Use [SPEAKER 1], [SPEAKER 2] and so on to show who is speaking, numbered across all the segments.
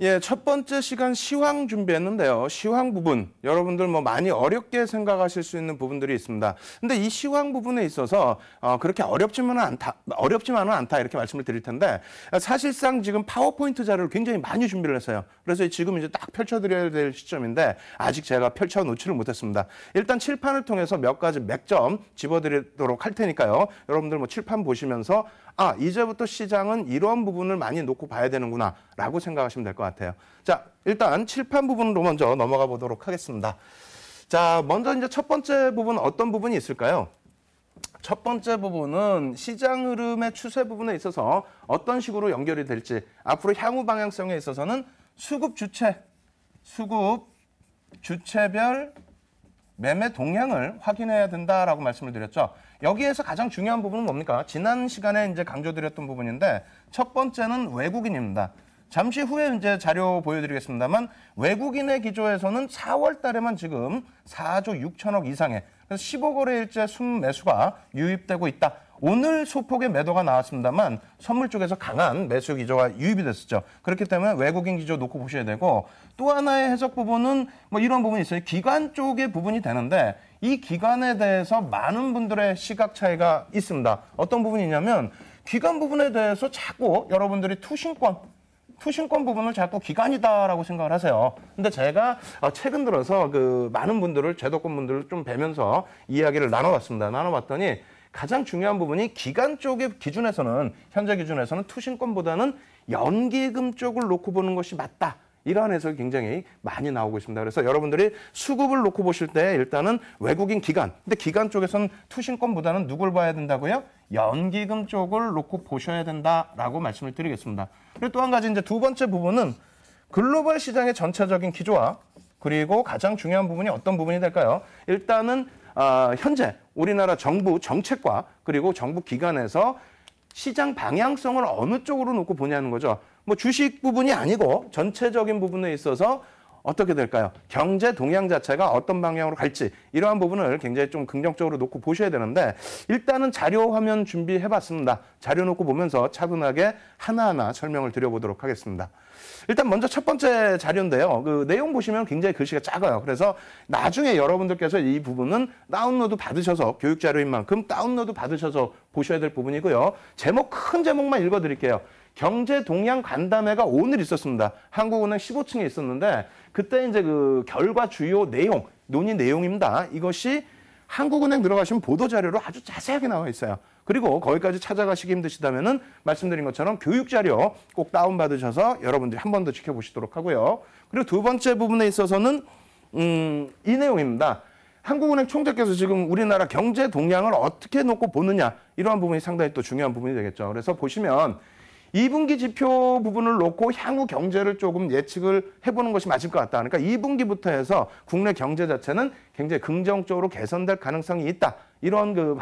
[SPEAKER 1] 예, 첫 번째 시간 시황 준비했는데요. 시황 부분, 여러분들 뭐 많이 어렵게 생각하실 수 있는 부분들이 있습니다. 근데 이 시황 부분에 있어서 그렇게 어렵지만은 않다 이렇게 말씀을 드릴 텐데 사실상 지금 파워포인트 자료를 굉장히 많이 준비를 했어요. 그래서 지금 이제 딱 펼쳐드려야 될 시점인데 아직 제가 펼쳐놓지를 못했습니다. 일단 칠판을 통해서 몇 가지 맥점 집어드리도록 할 테니까요. 여러분들 뭐 칠판 보시면서 이제부터 시장은 이런 부분을 많이 놓고 봐야 되는구나 라고 생각하시면 될 것 같아요. 자, 일단 칠판 부분으로 먼저 넘어가 보도록 하겠습니다. 자, 먼저 이제 첫 번째 부분 어떤 부분이 있을까요? 첫 번째 부분은 시장 흐름의 추세 부분에 있어서 어떤 식으로 연결이 될지 앞으로 향후 방향성에 있어서는 수급 주체별 매매 동향을 확인해야 된다라고 말씀을 드렸죠. 여기에서 가장 중요한 부분은 뭡니까? 지난 시간에 이제 강조드렸던 부분인데 첫 번째는 외국인입니다. 잠시 후에 이제 자료 보여드리겠습니다만 외국인의 기조에서는 4월 달에만 지금 4조 6천억 이상의 그래서 15거래일째 순매수가 유입되고 있다. 오늘 소폭의 매도가 나왔습니다만 선물 쪽에서 강한 매수 기조가 유입이 됐었죠. 그렇기 때문에 외국인 기조 놓고 보셔야 되고 또 하나의 해석 부분은 뭐 이런 부분이 있어요. 기관 쪽의 부분이 되는데 이 기관에 대해서 많은 분들의 시각 차이가 있습니다. 어떤 부분이냐면 기관 부분에 대해서 자꾸 여러분들이 투신권 부분을 자꾸 기관이다라고 생각을 하세요. 근데 제가 최근 들어서 그 많은 분들을 제도권 분들을 좀 뵈면서 이야기를 나눠봤습니다. 나눠봤더니 가장 중요한 부분이 기관 쪽의 기준에서는 현재 기준에서는 투신권보다는 연기금 쪽을 놓고 보는 것이 맞다. 이러한 해석이 굉장히 많이 나오고 있습니다. 그래서 여러분들이 수급을 놓고 보실 때 일단은 외국인 기관. 근데 기관 쪽에서는 투신권보다는 누굴 봐야 된다고요? 연기금 쪽을 놓고 보셔야 된다라고 말씀을 드리겠습니다. 그리고 또 한 가지 이제 두 번째 부분은 글로벌 시장의 전체적인 기조와 그리고 가장 중요한 부분이 어떤 부분이 될까요? 일단은 현재 우리나라 정부 정책과 그리고 정부 기관에서 시장 방향성을 어느 쪽으로 놓고 보냐는 거죠. 뭐 주식 부분이 아니고 전체적인 부분에 있어서 어떻게 될까요? 경제 동향 자체가 어떤 방향으로 갈지 이러한 부분을 굉장히 좀 긍정적으로 놓고 보셔야 되는데 일단은 자료 화면 준비해봤습니다. 자료 놓고 보면서 차분하게 하나하나 설명을 드려보도록 하겠습니다. 일단 먼저 첫 번째 자료인데요. 그 내용 보시면 굉장히 글씨가 작아요. 그래서 나중에 여러분들께서 이 부분은 다운로드 받으셔서 교육 자료인 만큼 다운로드 받으셔서 보셔야 될 부분이고요. 큰 제목만 읽어드릴게요. 경제 동향 간담회가 오늘 있었습니다. 한국은행 15층에 있었는데 그때 이제 그 결과 주요 내용, 논의 내용입니다. 이것이 한국은행 들어가시면 보도자료로 아주 자세하게 나와 있어요. 그리고 거기까지 찾아가시기 힘드시다면은 말씀드린 것처럼 교육 자료 꼭 다운받으셔서 여러분들이 한 번 더 지켜보시도록 하고요. 그리고 두 번째 부분에 있어서는 이 내용입니다. 한국은행 총재께서 지금 우리나라 경제 동향을 어떻게 놓고 보느냐 이러한 부분이 상당히 또 중요한 부분이 되겠죠. 그래서 보시면 2분기 지표 부분을 놓고 향후 경제를 조금 예측을 해보는 것이 맞을 것 같다. 그러니까 2분기부터 해서 국내 경제 자체는 굉장히 긍정적으로 개선될 가능성이 있다. 이런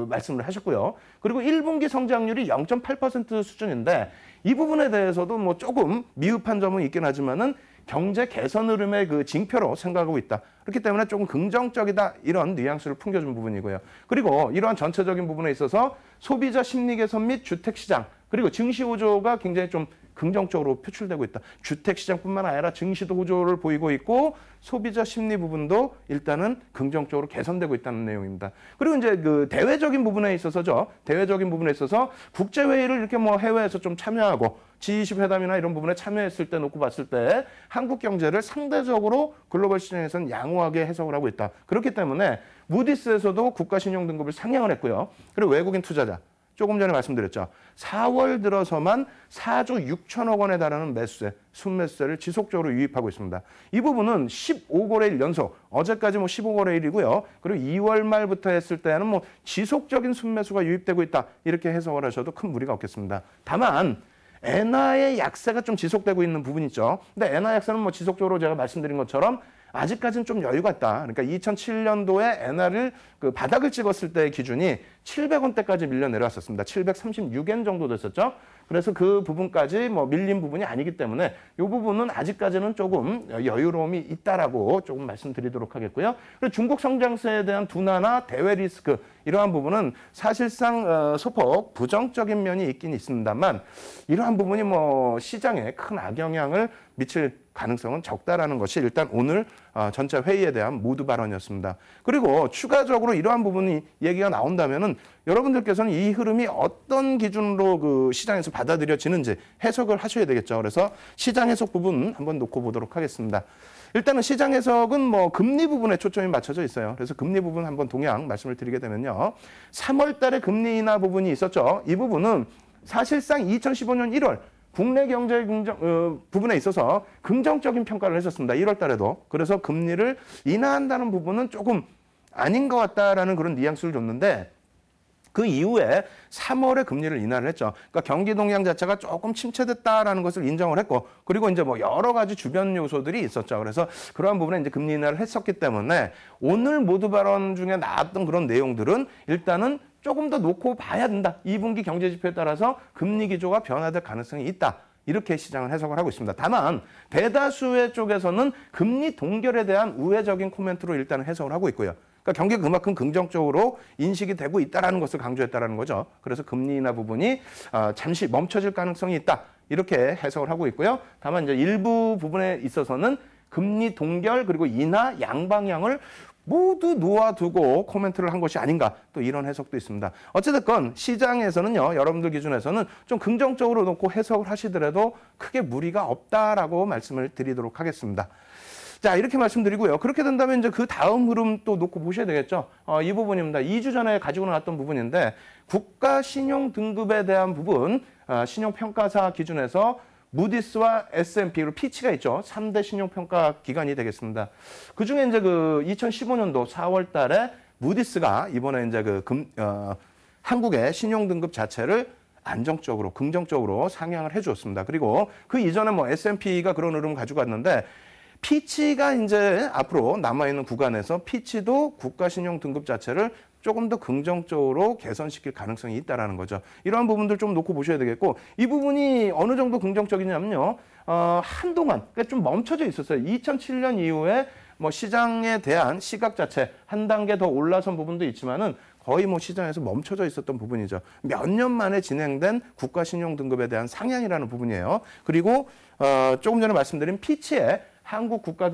[SPEAKER 1] 말씀을 하셨고요. 그리고 1분기 성장률이 0.8% 수준인데 이 부분에 대해서도 뭐 조금 미흡한 점은 있긴 하지만은 경제 개선 흐름의 그 징표로 생각하고 있다. 그렇기 때문에 조금 긍정적이다. 이런 뉘앙스를 풍겨준 부분이고요. 그리고 이러한 전체적인 부분에 있어서 소비자 심리 개선 및 주택시장 그리고 증시 호조가 굉장히 좀 긍정적으로 표출되고 있다. 주택시장뿐만 아니라 증시도 호조를 보이고 있고 소비자 심리 부분도 일단은 긍정적으로 개선되고 있다는 내용입니다. 그리고 이제 그 대외적인 부분에 있어서죠. 대외적인 부분에 있어서 국제회의를 이렇게 뭐 해외에서 좀 참여하고 G20 회담이나 이런 부분에 참여했을 때 놓고 봤을 때 한국 경제를 상대적으로 글로벌 시장에서는 양호하게 해석을 하고 있다. 그렇기 때문에 무디스에서도 국가신용등급을 상향을 했고요. 그리고 외국인 투자자. 조금 전에 말씀드렸죠. 4월 들어서만 4조 6천억 원에 달하는 매수세, 순매수세를 지속적으로 유입하고 있습니다. 이 부분은 15거래일 연속, 어제까지 뭐 15거래일이고요. 그리고 2월 말부터 했을 때는 뭐 지속적인 순매수가 유입되고 있다. 이렇게 해석을 하셔도 큰 무리가 없겠습니다. 다만 엔화의 약세가 좀 지속되고 있는 부분이 있죠. 근데 엔화 약세는 뭐 지속적으로 제가 말씀드린 것처럼 아직까지는 좀 여유가 있다. 그러니까 2007년도에 엔화를 그 바닥을 찍었을 때의 기준이 700원대까지 밀려 내려왔었습니다. 736엔 정도 됐었죠. 그래서 그 부분까지 뭐 밀린 부분이 아니기 때문에 이 부분은 아직까지는 조금 여유로움이 있다라고 조금 말씀드리도록 하겠고요. 그리고 중국 성장세에 대한 둔화나 대외 리스크 이러한 부분은 사실상 소폭 부정적인 면이 있긴 있습니다만 이러한 부분이 뭐 시장에 큰 악영향을 미칠 가능성은 적다라는 것이 일단 오늘 전체 회의에 대한 모두 발언이었습니다. 그리고 추가적으로 이러한 부분이 얘기가 나온다면은 여러분들께서는 이 흐름이 어떤 기준으로 그 시장에서 받아들여지는지 해석을 하셔야 되겠죠. 그래서 시장 해석 부분 한번 놓고 보도록 하겠습니다. 일단은 시장 해석은 뭐 금리 부분에 초점이 맞춰져 있어요. 그래서 금리 부분 한번 동향 말씀을 드리게 되면요. 3월 달에 금리 인하 부분이 있었죠. 이 부분은 사실상 2015년 1월 국내 경제 부분에 있어서 긍정적인 평가를 했었습니다. 1월 달에도. 그래서 금리를 인하한다는 부분은 조금 아닌 것 같다라는 그런 뉘앙스를 줬는데 그 이후에 3월에 금리를 인하를 했죠. 그러니까 경기 동향 자체가 조금 침체됐다라는 것을 인정을 했고, 그리고 이제 뭐 여러 가지 주변 요소들이 있었죠. 그래서 그러한 부분에 이제 금리 인하를 했었기 때문에 오늘 모두 발언 중에 나왔던 그런 내용들은 일단은 조금 더 놓고 봐야 된다. 2분기 경제 지표에 따라서 금리 기조가 변화될 가능성이 있다. 이렇게 시장을 해석을 하고 있습니다. 다만 대다수의 쪽에서는 금리 동결에 대한 우회적인 코멘트로 일단 해석을 하고 있고요. 그러니까 경기가 그만큼 긍정적으로 인식이 되고 있다는 것을 강조했다는 거죠. 그래서 금리 인하 부분이 잠시 멈춰질 가능성이 있다. 이렇게 해석을 하고 있고요. 다만 이제 일부 부분에 있어서는 금리 동결 그리고 인하 양방향을 모두 놓아두고 코멘트를 한 것이 아닌가 또 이런 해석도 있습니다. 어찌됐건 시장에서는요. 여러분들 기준에서는 좀 긍정적으로 놓고 해석을 하시더라도 크게 무리가 없다라고 말씀을 드리도록 하겠습니다. 자, 이렇게 말씀드리고요. 그렇게 된다면 이제 그 다음 흐름 또 놓고 보셔야 되겠죠. 이 부분입니다. 2주 전에 가지고 나왔던 부분인데 국가 신용 등급에 대한 부분, 신용평가사 기준에서 무디스와 S&P, 그리고 피치가 있죠. 3대 신용평가 기관이 되겠습니다. 그 중에 이제 그 2015년도 4월 달에 무디스가 이번에 이제 한국의 신용 등급 자체를 안정적으로, 긍정적으로 상향을 해 주었습니다. 그리고 그 이전에 뭐 S&P가 그런 흐름을 가지고 왔는데 피치가 이제 앞으로 남아있는 구간에서 피치도 국가신용 등급 자체를 조금 더 긍정적으로 개선시킬 가능성이 있다는 거죠. 이러한 부분들 좀 놓고 보셔야 되겠고 이 부분이 어느 정도 긍정적이냐면요. 한동안 그러니까 좀 멈춰져 있었어요. 2007년 이후에 뭐 시장에 대한 시각 자체 한 단계 더 올라선 부분도 있지만은 거의 뭐 시장에서 멈춰져 있었던 부분이죠. 몇 년 만에 진행된 국가신용 등급에 대한 상향이라는 부분이에요. 그리고 조금 전에 말씀드린 피치의 한국 국가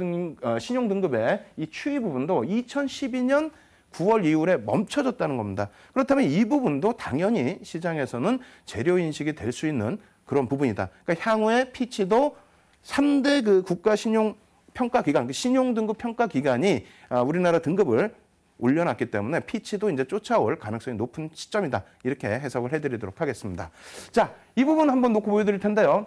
[SPEAKER 1] 신용 등급의 이 추이 부분도 2012년 9월 이후에 멈춰졌다는 겁니다. 그렇다면 이 부분도 당연히 시장에서는 재료 인식이 될 수 있는 그런 부분이다. 그러니까 향후에 피치도 3대 그 국가 신용 평가 기관, 신용 등급 평가 기관이 우리나라 등급을 올려놨기 때문에 피치도 이제 쫓아올 가능성이 높은 시점이다. 이렇게 해석을 해드리도록 하겠습니다. 자, 이 부분 한번 놓고 보여드릴 텐데요.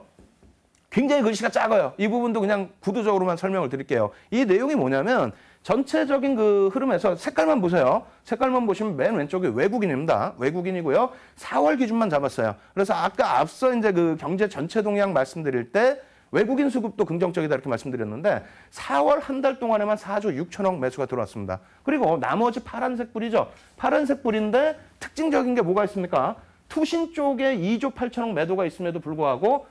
[SPEAKER 1] 굉장히 글씨가 작아요. 이 부분도 그냥 구도적으로만 설명을 드릴게요. 이 내용이 뭐냐면 전체적인 그 흐름에서 색깔만 보세요. 색깔만 보시면 맨 왼쪽이 외국인입니다. 외국인이고요. 4월 기준만 잡았어요. 그래서 아까 앞서 이제 그 경제 전체 동향 말씀드릴 때 외국인 수급도 긍정적이다 이렇게 말씀드렸는데 4월 한 달 동안에만 4조 6천억 매수가 들어왔습니다. 그리고 나머지 파란색 불이죠. 파란색 불인데 특징적인 게 뭐가 있습니까? 투신 쪽에 2조 8천억 매도가 있음에도 불구하고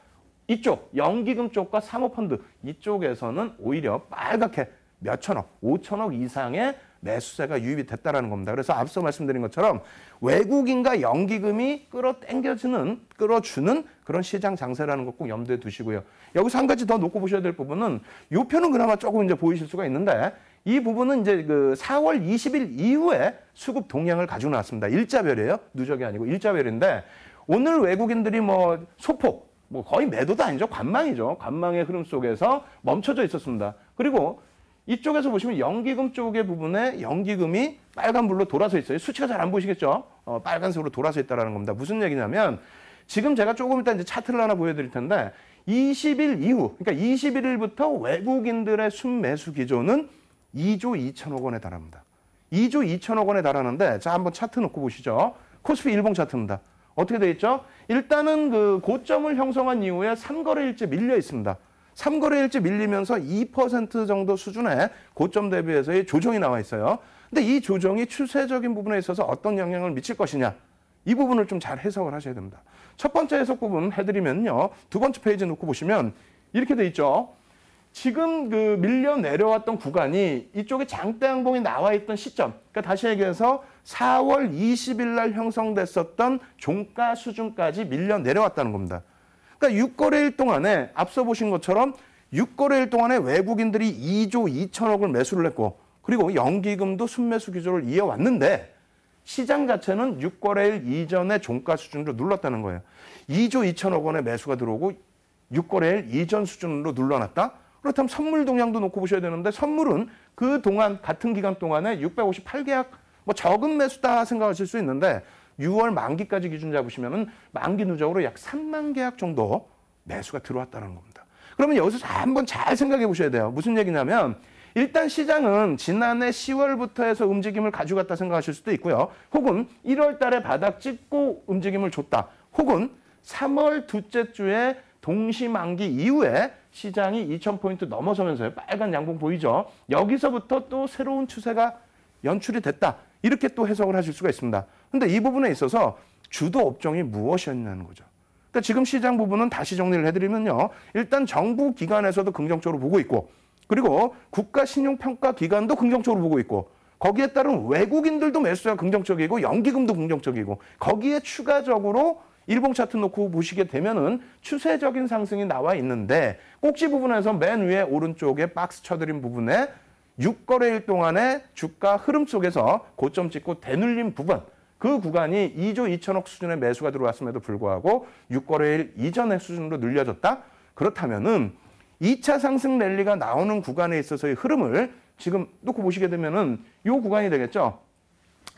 [SPEAKER 1] 이쪽 연기금 쪽과 사모펀드 이쪽에서는 오히려 빨갛게 몇 천억, 5천억 이상의 매수세가 유입이 됐다는 겁니다. 그래서 앞서 말씀드린 것처럼 외국인과 연기금이 끌어주는 그런 시장 장세라는 것 꼭 염두에 두시고요. 여기서 한 가지 더 놓고 보셔야 될 부분은 이 표는 그나마 조금 이제 보이실 수가 있는데 이 부분은 이제 그 4월 20일 이후에 수급 동향을 가지고 나왔습니다. 일자별이에요. 누적이 아니고 일자별인데 오늘 외국인들이 뭐 소폭 뭐 거의 매도도 아니죠. 관망이죠. 관망의 흐름 속에서 멈춰져 있었습니다. 그리고 이쪽에서 보시면 연기금 쪽의 부분에 연기금이 빨간불로 돌아서 있어요. 수치가 잘 안 보이시겠죠? 빨간색으로 돌아서 있다는 겁니다. 무슨 얘기냐면 지금 제가 조금 이따 이제 차트를 하나 보여드릴 텐데 20일 이후, 그러니까 21일부터 외국인들의 순매수 기조는 2조 2천억 원에 달합니다. 2조 2천억 원에 달하는데 자 한번 차트 놓고 보시죠. 코스피 일봉 차트입니다. 어떻게 돼 있죠? 일단은 그 고점을 형성한 이후에 3거래일째 밀려 있습니다. 3거래일째 밀리면서 2% 정도 수준의 고점 대비해서의 조정이 나와 있어요. 근데 이 조정이 추세적인 부분에 있어서 어떤 영향을 미칠 것이냐. 이 부분을 좀 잘 해석을 하셔야 됩니다. 첫 번째 해석 부분 해드리면요. 두 번째 페이지 놓고 보시면 이렇게 돼 있죠. 지금 그 밀려 내려왔던 구간이 이쪽에 장대 양봉이 나와 있던 시점, 그러니까 다시 얘기해서 4월 20일 날 형성됐었던 종가 수준까지 밀려 내려왔다는 겁니다. 그러니까 6거래일 동안에 앞서 보신 것처럼 6거래일 동안에 외국인들이 2조 2천억을 매수를 했고 그리고 연기금도 순매수 기조를 이어왔는데 시장 자체는 6거래일 이전의 종가 수준으로 눌렀다는 거예요. 2조 2천억 원의 매수가 들어오고 6거래일 이전 수준으로 눌러놨다? 그렇다면 선물 동향도 놓고 보셔야 되는데 선물은 그동안 같은 기간 동안에 658계약 뭐 적은 매수다 생각하실 수 있는데 6월 만기까지 기준 잡으시면은 만기 누적으로 약 3만 계약 정도 매수가 들어왔다는 겁니다. 그러면 여기서 한번 잘 생각해 보셔야 돼요. 무슨 얘기냐면 일단 시장은 지난해 10월부터 해서 움직임을 가져갔다 생각하실 수도 있고요. 혹은 1월 달에 바닥 찍고 움직임을 줬다. 혹은 3월 둘째 주에 동시만기 이후에 시장이 2,000포인트 넘어서면서요. 빨간 양봉 보이죠? 여기서부터 또 새로운 추세가 연출이 됐다. 이렇게 또 해석을 하실 수가 있습니다. 근데 이 부분에 있어서 주도 업종이 무엇이었냐는 거죠. 그러니까 지금 시장 부분은 다시 정리를 해드리면요. 일단 정부 기관에서도 긍정적으로 보고 있고 그리고 국가신용평가기관도 긍정적으로 보고 있고 거기에 따른 외국인들도 매수가 긍정적이고 연기금도 긍정적이고 거기에 추가적으로 일봉 차트 놓고 보시게 되면은 추세적인 상승이 나와 있는데 꼭지 부분에서 맨 위에 오른쪽에 박스 쳐드린 부분에 6거래일 동안의 주가 흐름 속에서 고점 찍고 되눌린 부분 그 구간이 2조 2천억 수준의 매수가 들어왔음에도 불구하고 6거래일 이전의 수준으로 늘려졌다? 그렇다면은 2차 상승 랠리가 나오는 구간에 있어서의 흐름을 지금 놓고 보시게 되면은 이 구간이 되겠죠.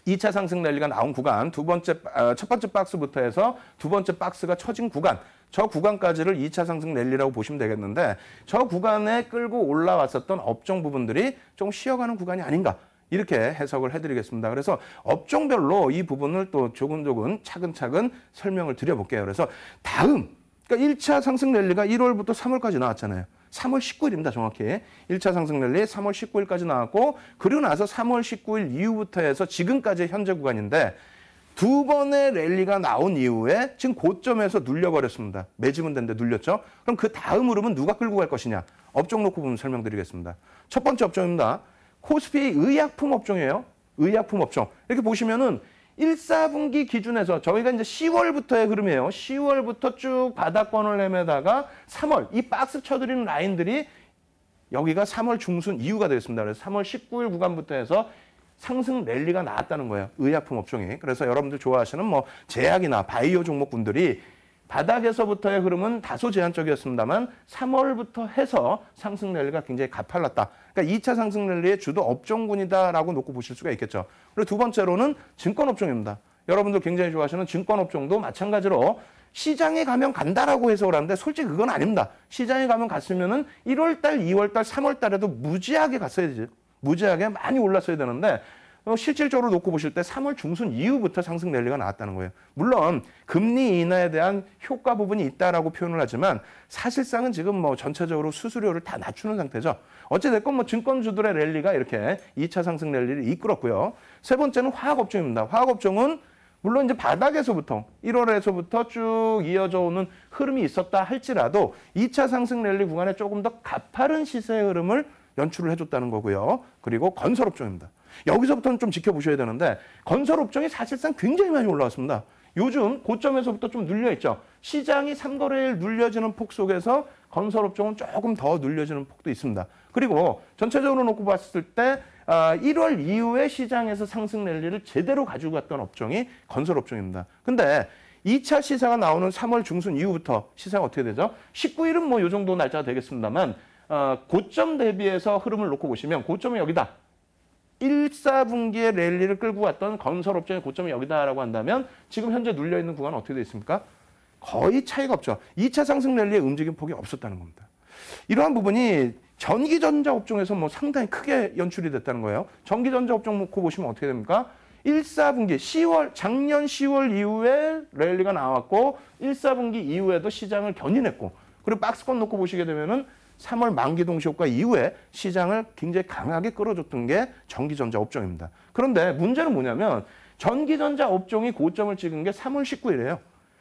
[SPEAKER 1] 2차 상승 랠리가 나온 구간, 첫 번째 박스부터 해서 두 번째 박스가 쳐진 구간, 저 구간까지를 2차 상승 랠리라고 보시면 되겠는데 저 구간에 끌고 올라왔었던 업종 부분들이 좀 쉬어가는 구간이 아닌가 이렇게 해석을 해드리겠습니다. 그래서 업종별로 이 부분을 또 조금조금 차근차근 설명을 드려볼게요. 그래서 다음, 그러니까 1차 상승 랠리가 1월부터 3월까지 나왔잖아요. 3월 19일입니다. 정확히. 1차 상승 랠리 3월 19일까지 나왔고 그리고 나서 3월 19일 이후부터 해서 지금까지 현재 구간인데 두 번의 랠리가 나온 이후에 지금 고점에서 눌려버렸습니다. 매집은 됐는데 눌렸죠. 그럼 그 다음 흐름은 누가 끌고 갈 것이냐. 업종 놓고 보면 설명드리겠습니다. 첫 번째 업종입니다. 코스피 의약품 업종이에요. 의약품 업종. 이렇게 보시면은 1, 4분기 기준에서 저희가 이제 10월부터의 흐름이에요. 10월부터 쭉 바닥권을 헤매다가 3월 이 박스 쳐드리는 라인들이 여기가 3월 중순 이후가 되겠습니다. 그래서 3월 19일 구간부터 해서 상승 랠리가 나왔다는 거예요. 의약품 업종이. 그래서 여러분들 좋아하시는 뭐 제약이나 바이오 종목군들이 바닥에서부터의 흐름은 다소 제한적이었습니다만 3월부터 해서 상승 랠리가 굉장히 가팔랐다. 그러니까 2차 상승 랠리의 주도 업종군이다라고 놓고 보실 수가 있겠죠. 그리고 두 번째로는 증권 업종입니다. 여러분들 굉장히 좋아하시는 증권 업종도 마찬가지로 시장에 가면 간다라고 해석을 하는데 솔직히 그건 아닙니다. 시장에 가면 갔으면은 1월 달, 2월 달, 3월 달에도 무지하게 갔어야 되죠. 무지하게 많이 올랐어야 되는데 실질적으로 놓고 보실 때 3월 중순 이후부터 상승 랠리가 나왔다는 거예요. 물론 금리 인하에 대한 효과 부분이 있다라고 표현을 하지만 사실상은 지금 뭐 전체적으로 수수료를 다 낮추는 상태죠. 어찌됐건 뭐 증권주들의 랠리가 이렇게 2차 상승 랠리를 이끌었고요. 세 번째는 화학업종입니다. 화학업종은 물론 이제 바닥에서부터 1월에서부터 쭉 이어져 오는 흐름이 있었다 할지라도 2차 상승 랠리 구간에 조금 더 가파른 시세의 흐름을 연출을 해줬다는 거고요. 그리고 건설업종입니다. 여기서부터는 좀 지켜보셔야 되는데 건설업종이 사실상 굉장히 많이 올라왔습니다. 요즘 고점에서부터 좀 눌려있죠. 시장이 3거래일 눌려지는 폭 속에서 건설업종은 조금 더 눌려지는 폭도 있습니다. 그리고 전체적으로 놓고 봤을 때 1월 이후에 시장에서 상승 랠리를 제대로 가지고 갔던 업종이 건설업종입니다. 근데 2차 시세가 나오는 3월 중순 이후부터 시세가 어떻게 되죠? 19일은 뭐 이 정도 날짜가 되겠습니다만 고점 대비해서 흐름을 놓고 보시면 고점이 여기다. 1, 4분기에 랠리를 끌고 갔던 건설업종의 고점이 여기다라고 한다면 지금 현재 눌려있는 구간은 어떻게 되어 있습니까? 거의 차이가 없죠. 2차 상승 랠리의 움직임 폭이 없었다는 겁니다. 이러한 부분이 전기전자 업종에서 뭐 상당히 크게 연출이 됐다는 거예요. 전기전자 업종 놓고 보시면 어떻게 됩니까? 1, 4분기 10월, 작년 10월 이후에 랠리가 나왔고 1, 4분기 이후에도 시장을 견인했고 그리고 박스권 놓고 보시게 되면은 3월 만기 동시효과 이후에 시장을 굉장히 강하게 끌어줬던 게 전기전자 업종입니다. 그런데 문제는 뭐냐면 전기전자 업종이 고점을 찍은 게 3월 19일이에요.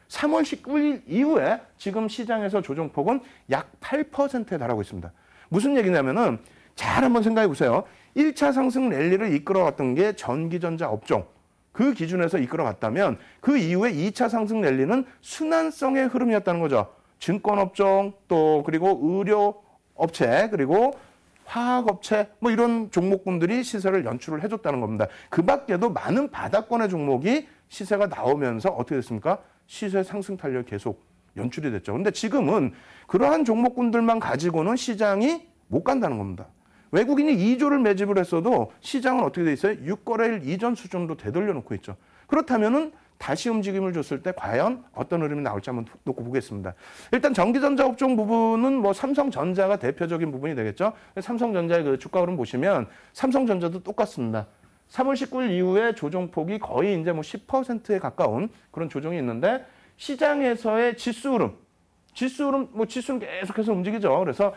[SPEAKER 1] 3월 19일 이후에 지금 시장에서 조정폭은 약 8%에 달하고 있습니다. 무슨 얘기냐면은 잘 한번 생각해 보세요. 1차 상승 랠리를 이끌어갔던 게 전기전자 업종. 그 기준에서 이끌어갔다면 그 이후에 2차 상승 랠리는 순환성의 흐름이었다는 거죠. 증권업종 또 그리고 의료업체 그리고 화학업체 뭐 이런 종목군들이 시세를 연출을 해줬다는 겁니다. 그 밖에도 많은 바닥권의 종목이 시세가 나오면서 어떻게 됐습니까? 시세 상승 탄력이 계속 연출이 됐죠. 근데 지금은 그러한 종목군들만 가지고는 시장이 못 간다는 겁니다. 외국인이 2조를 매집을 했어도 시장은 어떻게 돼 있어요? 6거래일 이전 수준으로 되돌려 놓고 있죠. 그렇다면은 다시 움직임을 줬을 때 과연 어떤 흐름이 나올지 한번 놓고 보겠습니다. 일단 전기전자 업종 부분은 뭐 삼성전자가 대표적인 부분이 되겠죠. 삼성전자의 그 주가 흐름 보시면 삼성전자도 똑같습니다. 3월 19일 이후에 조정폭이 거의 이제 뭐 10%에 가까운 그런 조정이 있는데 시장에서의 지수 흐름 뭐 지수는 계속해서 움직이죠. 그래서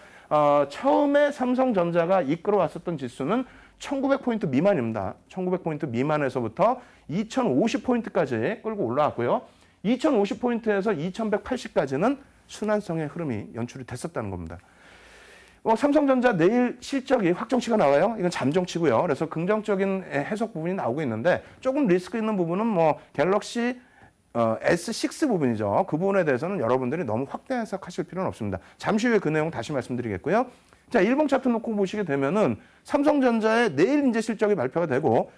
[SPEAKER 1] 처음에 삼성전자가 이끌어왔었던 지수는 1900포인트 미만입니다. 1900포인트 미만에서부터 2050포인트까지 끌고 올라왔고요. 2050포인트에서 2180까지는 순환성의 흐름이 연출이 됐었다는 겁니다. 삼성전자 내일 실적이 확정치가 나와요. 이건 잠정치고요. 그래서 긍정적인 해석 부분이 나오고 있는데 조금 리스크 있는 부분은 뭐 갤럭시 S6 부분이죠. 그 부분에 대해서는 여러분들이 너무 확대 해석하실 필요는 없습니다. 잠시 후에 그 내용 다시 말씀드리겠고요. 자, 일봉 차트 놓고 보시게 되면은 삼성전자의 내일 이제 실적이 발표가 되고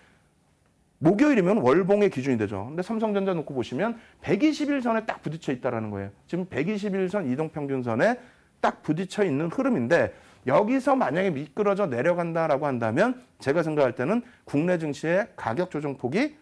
[SPEAKER 1] 목요일이면 월봉의 기준이 되죠. 근데 삼성전자 놓고 보시면 120일선에 딱 부딪혀 있다라는 거예요. 지금 121선 이동평균선에 딱 부딪혀 있는 흐름인데 여기서 만약에 미끄러져 내려간다라고 한다면 제가 생각할 때는 국내 증시의 가격 조정폭이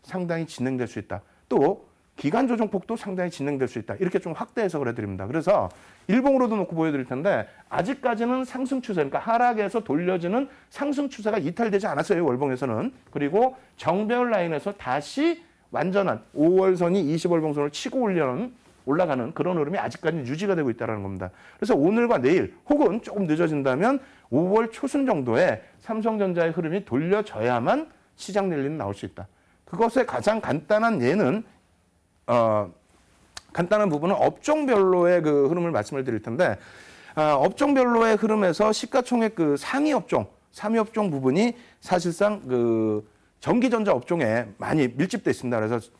[SPEAKER 1] 상당히 진행될 수 있다. 또 기간 조정폭도 상당히 진행될 수 있다. 이렇게 좀 확대 해석을 해드립니다. 그래서 일봉으로도 놓고 보여드릴 텐데 아직까지는 상승 추세, 그러니까 하락에서 돌려지는 상승 추세가 이탈되지 않았어요. 월봉에서는. 그리고 정배열 라인에서 다시 완전한 5월선이 20월봉선을 치고 올라가는 그런 흐름이 아직까지 유지가 되고 있다는 겁니다. 그래서 오늘과 내일 혹은 조금 늦어진다면 5월 초순 정도에 삼성전자의 흐름이 돌려져야만 시장 랠리는 나올 수 있다. 그것의 가장 간단한 예는 간단한 부분은 업종별로의 그 흐름을 말씀을 드릴 텐데 업종별로의 흐름에서 시가총액 그 상위 업종 부분이 사실상 그 전기전자 업종에 많이 밀집돼 있습니다. 그래서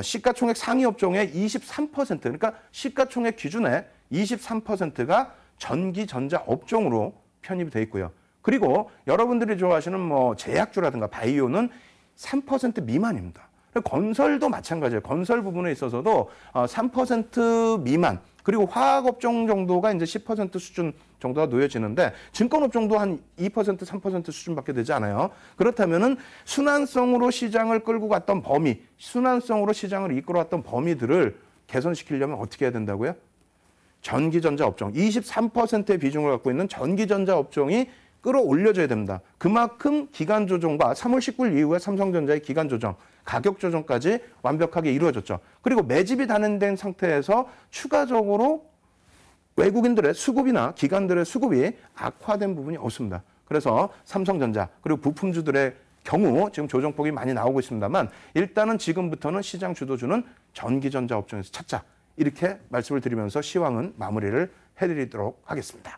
[SPEAKER 1] 시가총액 상위 업종의 23% 그러니까 시가총액 기준의 23%가 전기전자 업종으로 편입이 돼 있고요. 그리고 여러분들이 좋아하시는 뭐 제약주라든가 바이오는 3% 미만입니다. 건설도 마찬가지예요. 건설 부분에 있어서도 3% 미만 그리고 화학업종 정도가 이제 10% 수준 정도가 놓여지는데 증권업종도 한 2%, 3% 수준밖에 되지 않아요. 그렇다면은 순환성으로 시장을 끌고 갔던 범위, 순환성으로 시장을 이끌어왔던 범위들을 개선시키려면 어떻게 해야 된다고요? 전기전자 업종, 23%의 비중을 갖고 있는 전기전자 업종이 끌어올려줘야 됩니다. 그만큼 기간 조정과 3월 19일 이후에 삼성전자의 기간 조정, 가격 조정까지 완벽하게 이루어졌죠. 그리고 매집이 단행된 상태에서 추가적으로 외국인들의 수급이나 기관들의 수급이 악화된 부분이 없습니다. 그래서 삼성전자 그리고 부품주들의 경우 지금 조정폭이 많이 나오고 있습니다만 일단은 지금부터는 시장 주도주는 전기전자 업종에서 찾자. 이렇게 말씀을 드리면서 시황은 마무리를 해드리도록 하겠습니다.